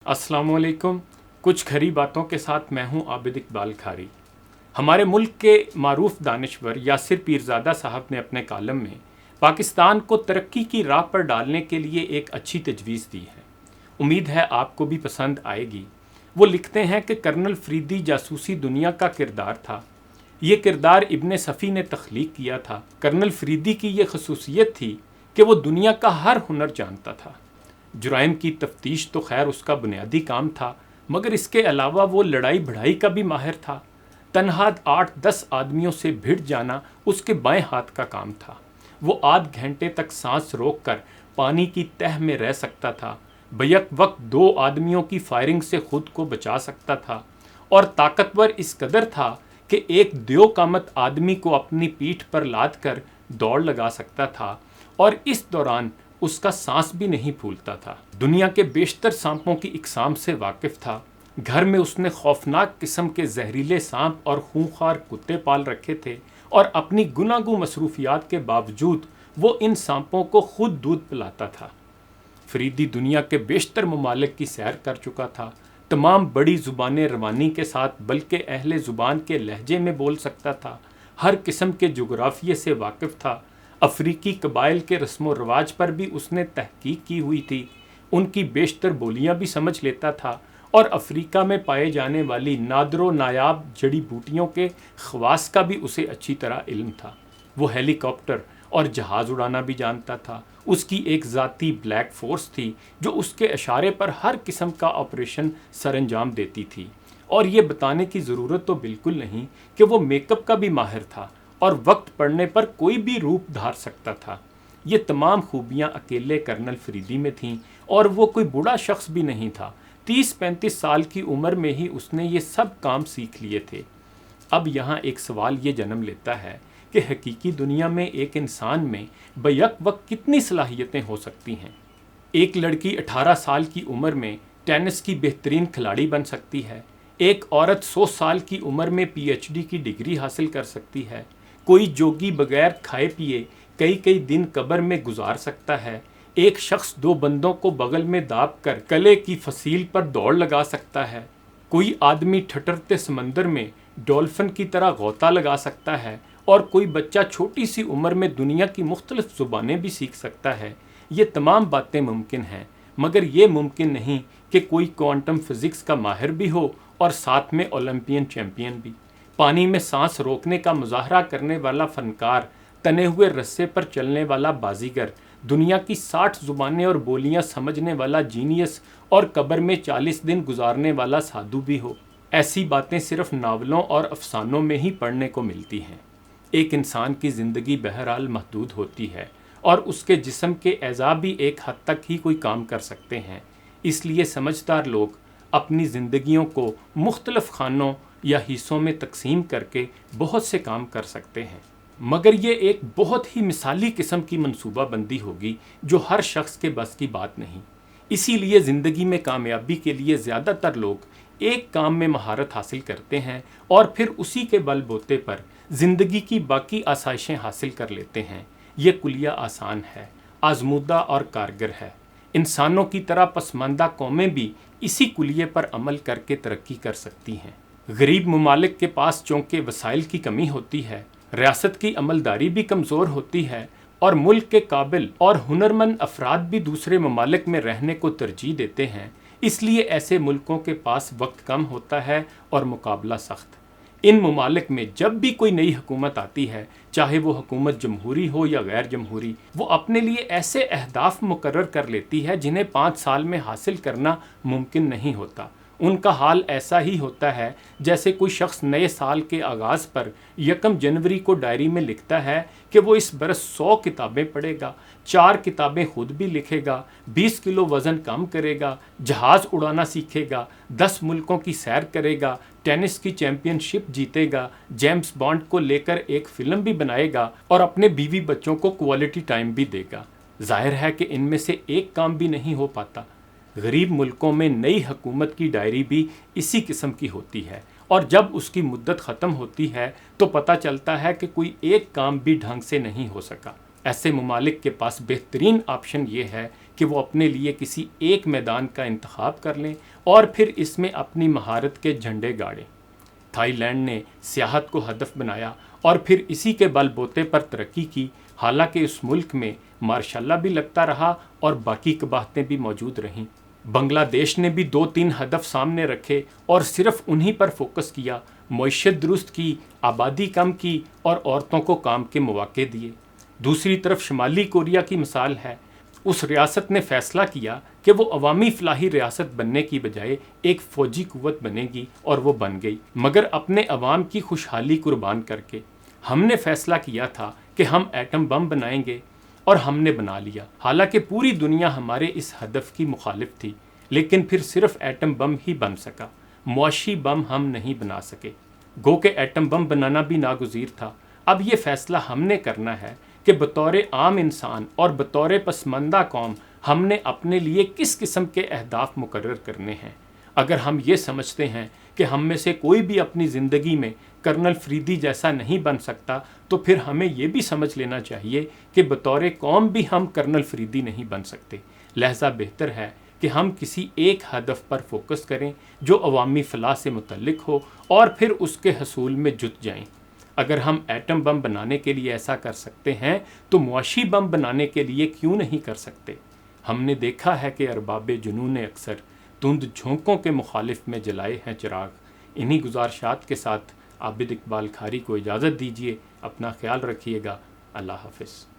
अस्सलामुअलैकुम। कुछ खरी बातों के साथ मैं हूं आबिद इकबाल खारी। हमारे मुल्क के मारूफ दानिश्वर यासिर पीरजादा साहब ने अपने कालम में पाकिस्तान को तरक्की की राह पर डालने के लिए एक अच्छी तजवीज़ दी है। उम्मीद है आपको भी पसंद आएगी। वो लिखते हैं कि कर्नल फरीदी जासूसी दुनिया का किरदार था। ये किरदार इब्ने सफ़ी ने तख्लीक किया था। कर्नल फरीदी की ये खसूसियत थी कि वो दुनिया का हर हुनर जानता था। जुराइम की तफ्तीश तो खैर उसका बुनियादी काम था, मगर इसके अलावा वो लड़ाई बढ़ाई का भी माहिर था। तनहा 8-10 आदमियों से भिड़ जाना उसके बाएं हाथ का काम था। वो आध घंटे तक सांस रोक कर पानी की तह में रह सकता था। बैक वक्त 2 आदमियों की फायरिंग से खुद को बचा सकता था और ताकतवर इस कदर था कि एक द्यो कामत आदमी को अपनी पीठ पर लाद कर दौड़ लगा सकता था और इस दौरान उसका सांस भी नहीं फूलता था। दुनिया के बेशतर सांपों की इकसाम से वाकिफ था। घर में उसने खौफनाक किस्म के जहरीले सांप और खूंखार कुत्ते पाल रखे थे और अपनी गुनागू मसरूफियात के बावजूद वो इन सांपों को खुद दूध पिलाता था। फरीदी दुनिया के बेशतर ममालिक की सैर कर चुका था। तमाम बड़ी ज़ुबानें रवानी के साथ बल्कि अहले ज़ुबान के लहजे में बोल सकता था। हर किस्म के जोग्राफिये से वाकिफ़ था। अफ्रीकी कबाइल के रस्म रवाज पर भी उसने तहकीक की हुई थी। उनकी बेशतर बोलियां भी समझ लेता था और अफ्रीका में पाए जाने वाली नादरो नायाब जड़ी बूटियों के ख़वास का भी उसे अच्छी तरह इल्म था। वो हेलीकॉप्टर और जहाज़ उड़ाना भी जानता था। उसकी एक ज़ाती ब्लैक फ़ोर्स थी जो उसके इशारे पर हर किस्म का ऑपरेशन सरअंजाम देती थी। और ये बताने की ज़रूरत तो बिल्कुल नहीं कि वो मेकअप का भी माहिर था और वक्त पड़ने पर कोई भी रूप धार सकता था। ये तमाम खूबियाँ अकेले कर्नल फरीदी में थीं और वो कोई बूढ़ा शख्स भी नहीं था। 30-35 साल की उम्र में ही उसने ये सब काम सीख लिए थे। अब यहाँ एक सवाल ये जन्म लेता है कि हकीकी दुनिया में एक इंसान में बैक वक्त कितनी सलाहियतें हो सकती हैं। एक लड़की 18 साल की उम्र में टेनिस की बेहतरीन खिलाड़ी बन सकती है। एक औरत 100 साल की उम्र में PhD की डिग्री हासिल कर सकती है। कोई जोगी बगैर खाए पिए कई कई दिन कब्र में गुजार सकता है। एक शख्स 2 बंदों को बगल में दाब कर कले की फसील पर दौड़ लगा सकता है। कोई आदमी ठठरते समंदर में डॉल्फिन की तरह गोता लगा सकता है और कोई बच्चा छोटी सी उम्र में दुनिया की मुख्तलिफ ज़ुबानें भी सीख सकता है। ये तमाम बातें मुमकिन हैं, मगर ये मुमकिन नहीं कि कोई क्वांटम फिज़िक्स का माहिर भी हो और साथ में ओलंपियन चैम्पियन भी। पानी में सांस रोकने का मुजाहरा करने वाला फनकार, तने हुए रस्से पर चलने वाला बाजीगर, दुनिया की 60 ज़ुबानें और बोलियां समझने वाला जीनियस और कब्र में 40 दिन गुजारने वाला साधु भी हो। ऐसी बातें सिर्फ नावलों और अफसानों में ही पढ़ने को मिलती हैं। एक इंसान की ज़िंदगी बहरहाल महदूद होती है और उसके जिस्म के एज़ा भी एक हद तक ही कोई काम कर सकते हैं। इसलिए समझदार लोग अपनी ज़िंदगियों को मुख्तलिफ खानों या हिस्सों में तकसीम करके बहुत से काम कर सकते हैं, मगर ये एक बहुत ही मिसाली किस्म की मंसूबाबंदी होगी जो हर शख्स के बस की बात नहीं। इसीलिए ज़िंदगी में कामयाबी के लिए ज़्यादातर लोग एक काम में महारत हासिल करते हैं और फिर उसी के बलबूते पर ज़िंदगी की बाकी आसाइशें हासिल कर लेते हैं। ये कुलिया आसान है, आजमूदा और कारगर है। इंसानों की तरह पसमानदा कौमें भी इसी कुलिये पर अमल करके तरक्की कर सकती हैं। गरीब ममालिक के पास चूँकि वसाइल की कमी होती है, रियासत की अमलदारी भी कमज़ोर होती है और मुल्क के काबिल और हुनरमंद अफराद भी दूसरे ममालिक में रहने को तरजीह देते हैं, इसलिए ऐसे मुल्कों के पास वक्त कम होता है और मुकाबला सख्त। इन ममालिक में जब भी कोई नई हुकूमत आती है, चाहे वो हुकूमत जमहूरी हो या गैर जमहूरी, वो अपने लिए ऐसे अहदाफ मुकर्रर कर लेती है जिन्हें 5 साल में हासिल करना मुमकिन नहीं होता। उनका हाल ऐसा ही होता है जैसे कोई शख्स नए साल के आगाज़ पर 1 जनवरी को डायरी में लिखता है कि वो इस बरस 100 किताबें पढ़ेगा, 4 किताबें खुद भी लिखेगा, 20 किलो वज़न कम करेगा, जहाज़ उड़ाना सीखेगा, 10 मुल्कों की सैर करेगा, टेनिस की चैम्पियनशिप जीतेगा, जेम्स बॉन्ड को लेकर एक फ़िल्म भी बनाएगा और अपने बीवी बच्चों को क्वालिटी टाइम भी देगा। जाहिर है कि इनमें से एक काम भी नहीं हो पाता। गरीब मुल्कों में नई हुकूमत की डायरी भी इसी किस्म की होती है और जब उसकी मुद्दत ख़त्म होती है तो पता चलता है कि कोई एक काम भी ढंग से नहीं हो सका। ऐसे ममालिक के पास बेहतरीन ऑप्शन ये है कि वो अपने लिए किसी एक मैदान का इंतखाब कर लें और फिर इसमें अपनी महारत के झंडे गाड़ें। थाईलैंड ने सियाहत को हदफ बनाया और फिर इसी के बलबूते पर तरक्की की। हालांकि उस मुल्क में मार्शाल्लाह भी लगता रहा और बाकी कबाहतें भी मौजूद रहीं। बांग्लादेश ने भी 2-3 हदफ सामने रखे और सिर्फ उन्हीं पर फोकस किया। मईशत दुरुस्त की, आबादी कम की और औरतों को काम के मौके दिए। दूसरी तरफ शुमाली कोरिया की मिसाल है। उस रियासत ने फैसला किया कि वो अवामी फलाही रियासत बनने की बजाय एक फ़ौजी कुव्वत बनेगी और वो बन गई, मगर अपने अवाम की खुशहाली कुर्बान करके। हमने फैसला किया था कि हम एटम बम बनाएंगे और हमने बना लिया। हालांकि पूरी दुनिया हमारे इस हदफ की मुखालिफ थी, लेकिन फिर सिर्फ एटम बम ही बन सका, मुआशी बम हम नहीं बना सके। गो के एटम बम बनाना भी नागुज़ीर था। अब ये फैसला हमने करना है कि बतौर आम इंसान और बतौर पसमंदा कौम हमने अपने लिए किस किस्म के अहदाफ मुकर्रर करने हैं। अगर हम ये समझते हैं कि हम में से कोई भी अपनी ज़िंदगी में कर्नल फरीदी जैसा नहीं बन सकता, तो फिर हमें ये भी समझ लेना चाहिए कि बतौर कौम भी हम कर्नल फरीदी नहीं बन सकते। लिहाजा बेहतर है कि हम किसी एक हदफ पर फोकस करें जो अवामी फलाह से मुतल्लिक हो और फिर उसके हसूल में जुट जाएं। अगर हम एटम बम बनाने के लिए ऐसा कर सकते हैं तो मुआशी बम बनाने के लिए क्यों नहीं कर सकते। हमने देखा है कि अरबाब जुनून ने अक्सर धुंध झोंकों के मुखालिफ में जलाए हैं चिराग। इन्हीं गुजारिशात के साथ आबिद इकबाल खारी को इजाज़त दीजिए। अपना ख्याल रखिएगा। अल्लाह हाफ़िज़।